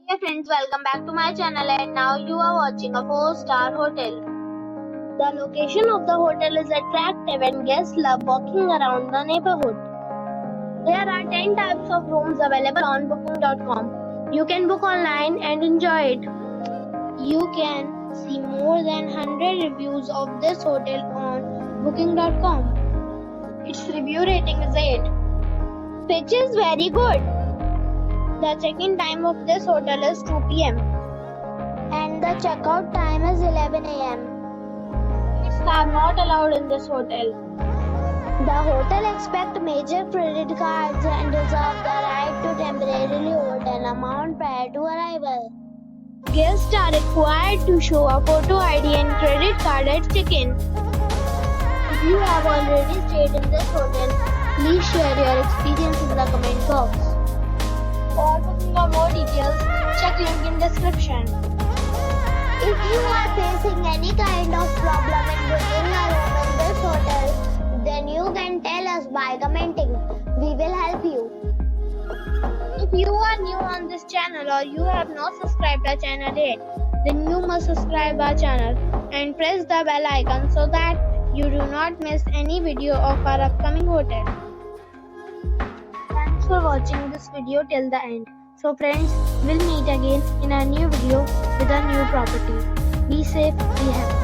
Hey friends, welcome back to my channel and now you are watching a 4-star hotel. The location of the hotel is attractive and guests love walking around the neighborhood. There are 10 types of rooms available on booking.com. You can book online and enjoy it. You can see more than 100 reviews of this hotel on booking.com. Its review rating is 8, which is very good. The check-in time of this hotel is 2 p.m. and the check-out time is 11 a.m. Pets are not allowed in this hotel. The hotel accepts major credit cards and reserves the right to temporarily hold an amount prior to arrival. Guests are required to show a photo ID and credit card at check-in. If you have already stayed in this hotel, please share your experience in the comment box. For booking or more details, check link in description. If you are facing any kind of problem in booking a room in this hotel, then you can tell us by commenting. We will help you. If you are new on this channel or you have not subscribed our channel yet, then you must subscribe our channel and press the bell icon so that you do not miss any video of our upcoming hotel. Thanks for watching this video till the end. So friends, we'll meet again in a new video with a new property. Be safe, be happy.